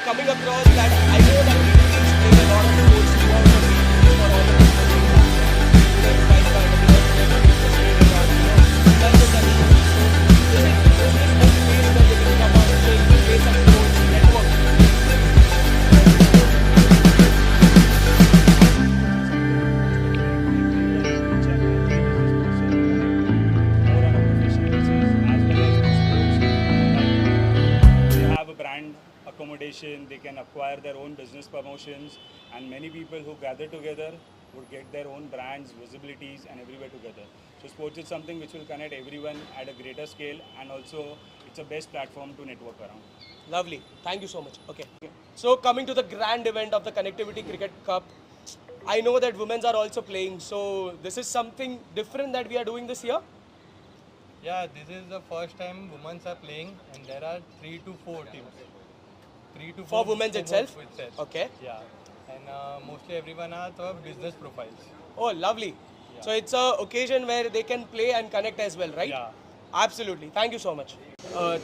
coming across that I know that B2B is playing a lot of roles throughout the season for all the people who have advice by the players and so this is the space that they can come out and play some roles, network. Brand accommodation, they can acquire their own business promotions, and many people who gather together would get their own brands, visibilities, and everywhere together. So sports is something which will connect everyone at a greater scale, and also it's a best platform to network around. Lovely. Thank you so much. Okay. So coming to the grand event of the Connectivity Cricket Cup, I know that women's are also playing. So this is something different that we are doing this year. Yeah, this is the first time women are playing, and there are 3 to 4 teams. 3 to 4 For women's itself? Okay. Yeah, and mostly everyone has business profiles. Oh, lovely. Yeah. So it's a occasion where they can play and connect as well, right? Yeah. Absolutely. Thank you so much.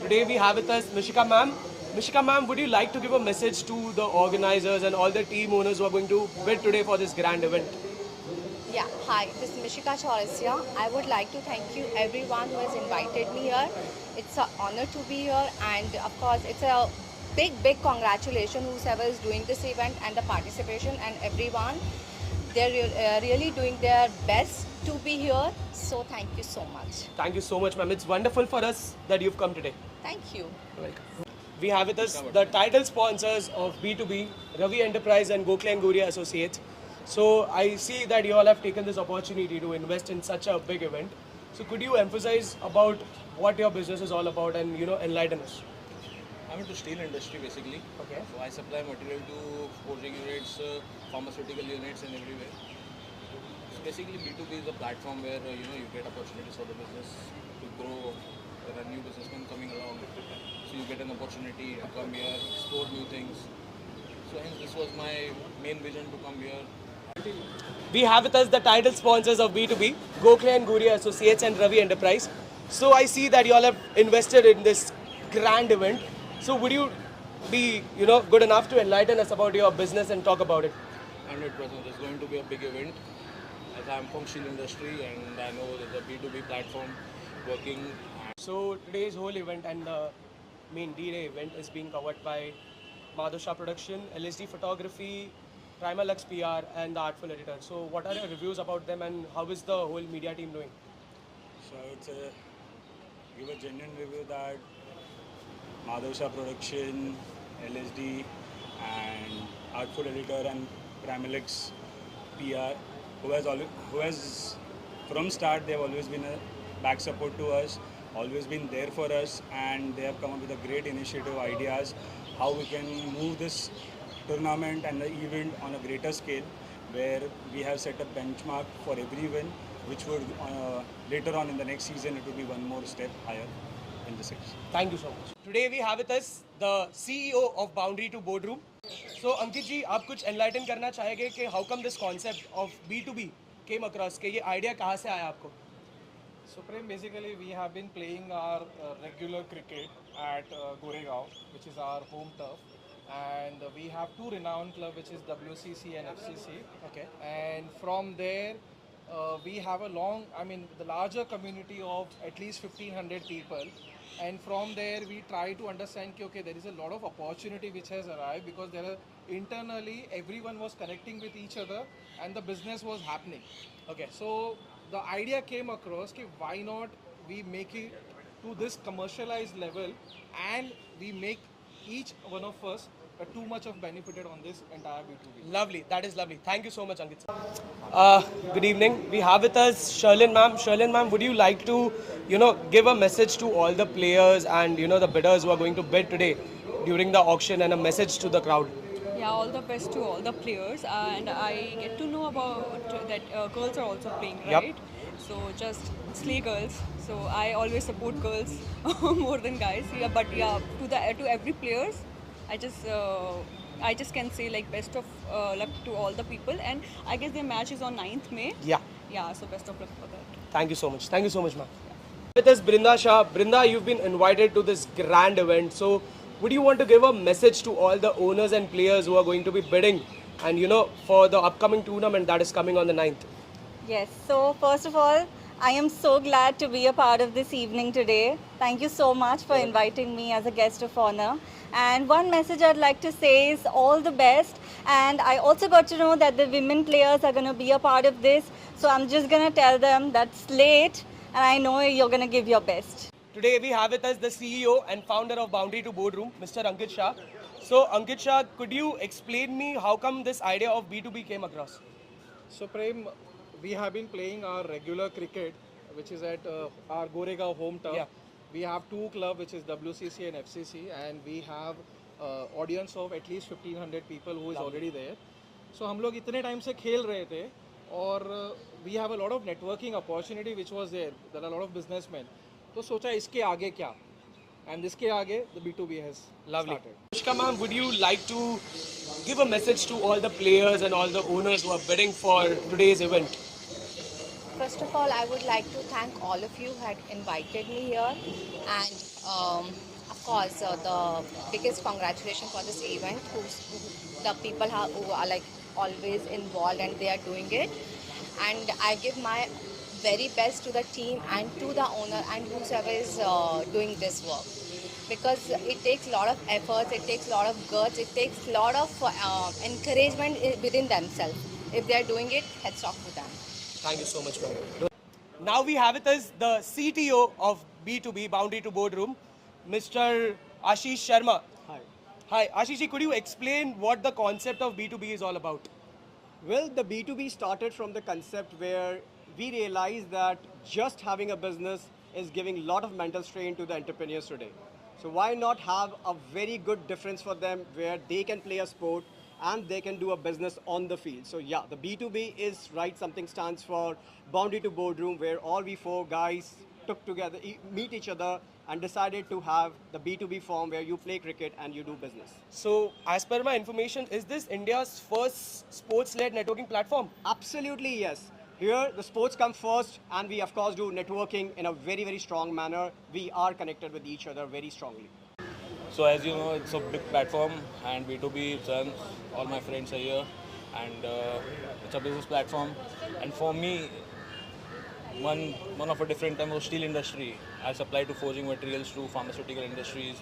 Today we have with us Mishika ma'am. Mishika ma'am, would you like to give a message to the organizers and all the team owners who are going to bid today for this grand event? Yeah, hi, this is Mishika Chaurasia. I would like to thank you everyone who has invited me here. It's an honor to be here, and of course it's a big congratulations whoever is doing this event and the participation and everyone. They're really doing their best to be here, so thank you so much. Thank you so much ma'am. It's wonderful for us that you've come today. Thank you. We have with us the title sponsors of B2B, Ravi Enterprise and Gokhale and Guria Associates. So I see that you all have taken this opportunity to invest in such a big event. So could you emphasize about what your business is all about and enlighten us? I'm into steel industry basically. Okay. So I supply material to forging units, pharmaceutical units and everywhere. So basically B2B is a platform where you get opportunities for the business to grow. There are new businessmen coming along. So you get an opportunity to come here, explore new things. So hence this was my main vision to come here. We have with us the title sponsors of B2B, Gokhale and Guria Associates and Ravi Enterprise. So I see that you all have invested in this grand event. So would you be, good enough to enlighten us about your business and talk about it? 100%. It's going to be a big event. As I'm from steel industry and I know there's a B2B platform working. So today's whole event and the main D-Day event is being covered by Madhav Shah Production, LSD Photography, Prima Lux PR and the Artful Editor. So what are your reviews about them and how is the whole media team doing? So I would say, give a genuine review that Madhav Shah Production, LSD, and Artful Editor and Primalix PR, who has from start they've always been a back support to us, always been there for us, and they have come up with a great initiative, ideas, how we can move this tournament and the event on a greater scale, where we have set a benchmark for everyone, which would later on in the next season it will be one more step higher in the six. Thank you so much. Today we have with us the CEO of Boundary to Boardroom. So Ankit ji, आप कुछ enlighten करना चाहेंगे कि how come this concept of B2B came across? कि ये idea कहाँ से आया आपको? So Prem, basically we have been playing our regular cricket at Goregaon, which is our home turf. And we have two renowned clubs, which is WCC and FCC. Okay. And from there, we have the larger community of at least 1,500 people. And from there, we try to understand, okay, there is a lot of opportunity which has arrived because internally, everyone was connecting with each other and the business was happening. Okay. So the idea came across, why not we make it to this commercialized level and we make each one of us too much of benefited on this entire B2B. Lovely. That is lovely. Thank you so much, Ankit. Good evening. We have with us Sherlyn ma'am. Sherlyn ma'am, would you like to, give a message to all the players and, the bidders who are going to bid today during the auction and a message to the crowd? Yeah, all the best to all the players, and I get to know about that girls are also playing, Yep. right? So just slay girls. So I always support girls more than guys. Yeah, but yeah, to every players, I just can say like best of luck to all the people, and I guess their match is on 9th May. Yeah. Yeah, so best of luck for that. Thank you so much. Thank you so much, ma'am. With us, Brinda Shah. Brinda, you've been invited to this grand event. So, would you want to give a message to all the owners and players who are going to be bidding and for the upcoming tournament that is coming on the 9th? Yes, so first of all, I am so glad to be a part of this evening today. Thank you so much for inviting me as a guest of honor. And one message I'd like to say is all the best. And I also got to know that the women players are going to be a part of this. So I'm just going to tell them that's late and I know you're going to give your best. Today we have with us the CEO and founder of Boundary to Boardroom, Mr. Ankit Shah. So Ankit Shah, could you explain me how come this idea of B2B came across? So Prem, we have been playing our regular cricket, which is at our Goregaon home turf. Yeah. We have two clubs, which is WCC and FCC, and we have audience of at least 1500 people who is already there. So हम लोग इतने time से खेल रहे थे और we have a lot of networking opportunity which was there. There are a lot of businessmen. तो सोचा इसके आगे क्या? And इसके आगे the B2B has Lovely. started. Anushka ma'am, would you like to give a message to all the players and all the owners who are bidding for today's event? First of all, I would like to thank all of you who had invited me here, and of course, the biggest congratulations for this event. The people who are like always involved and they are doing it, and I give my very best to the team and to the owner and whosoever is doing this work, because it takes a lot of efforts, it takes a lot of guts, it takes a lot of encouragement within themselves. If they are doing it, heads off to them. Thank you so much, ma'am. Now we have with us the CTO of B2B, Boundary to Boardroom, Mr. Ashish Sharma. Hi. Hi, Ashish ji, could you explain what the concept of B2B is all about? Well, the B2B started from the concept where we realized that just having a business is giving a lot of mental strain to the entrepreneurs today. So why not have a very good difference for them where they can play a sport and they can do a business on the field. So yeah, the B2B is right, something stands for Boundary to Boardroom, where all we four guys took together, meet each other and decided to have the B2B form where you play cricket and you do business. So, as per my information, is this India's first sports-led networking platform? Absolutely, yes. Here, the sports come first, and we, of course, do networking in a very, very strong manner. We are connected with each other very strongly. So as you know, it's a big platform, and B2B, it's all my friends are here, and it's a business platform. And for me, one of a different type of steel industry. I supply to forging materials to pharmaceutical industries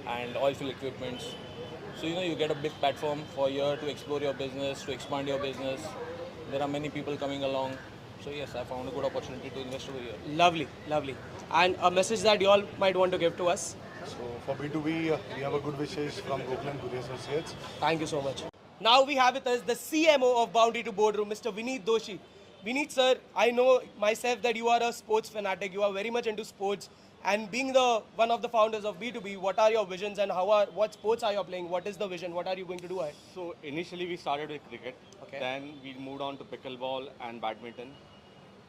and oil field equipments. So you get a big platform for here to explore your business, to expand your business. There are many people coming along. So yes, I found a good opportunity to invest over here. Lovely, lovely. And a message that you all might want to give to us? So for B2B, we have a good wishes from Gokhale Guri Associates. Thank you so much. Now we have with us the CMO of Boundary to Boardroom, Mr. Vineet Doshi. Vineet sir, I know myself that you are a sports fanatic. You are very much into sports. And being one of the founders of B2B, what are your visions and what sports are you playing? What is the vision? What are you going to do ahead? So initially we started with cricket. Okay. Then we moved on to pickleball and badminton.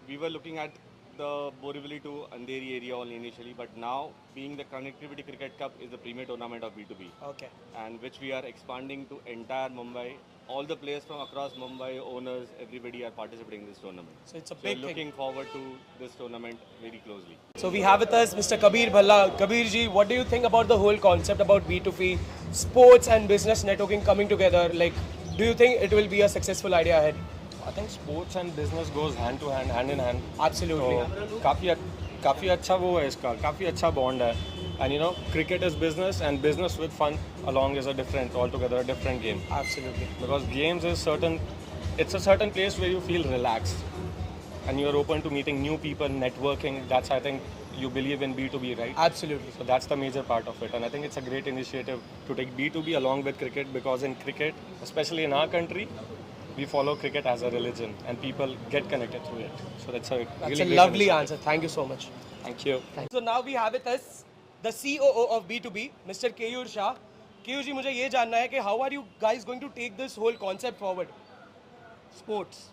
We were looking at the Borivali to Andheri area only initially, but now being the Connectivity Cricket Cup is the premier tournament of B2B, Okay. and which we are expanding to entire Mumbai. All the players from across Mumbai, owners, everybody are participating in this tournament. So it's a So big looking thing. forward to this tournament very closely. So we have with us Mr. Kabir Bhalla. Kabir ji, what do you think about the whole concept about B2B, sports and business networking coming together? Like, do you think it will be a successful idea ahead? I think sports and business goes hand to hand, hand in hand. Absolutely. तो काफ़ी अच्छा वो है इसका, काफ़ी अच्छा bond है. And cricket is business and business with fun along is altogether a different game. Absolutely. Because games is it's a certain place where you feel relaxed and you're open to meeting new people, networking. That's, I think, you believe in B2B, right? Absolutely. So that's the major part of it. And I think it's a great initiative to take B2B along with cricket, because in cricket, especially in our country, we follow cricket as a religion and people get connected through it. So that's a That's really a great lovely initiative. answer. Thank you so much. Thank you. So now we have with us the COO of B2B, Mr. Keyur Shah. Keyur ji, मुझे ये जानना है कि how are you guys going to take this whole concept forward? Sports.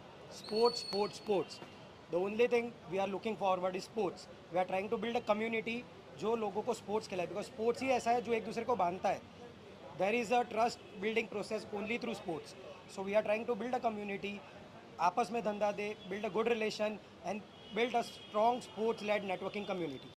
The only thing we are looking forward is sports. We are trying to build a community जो लोगों को sports खिलाए, because sports ही ऐसा है जो एक दूसरे को बांधता है. There is a trust building process only through sports. So we are trying to build a community, आपस में धंधा दे, build a good relation and build a strong sports-led networking community.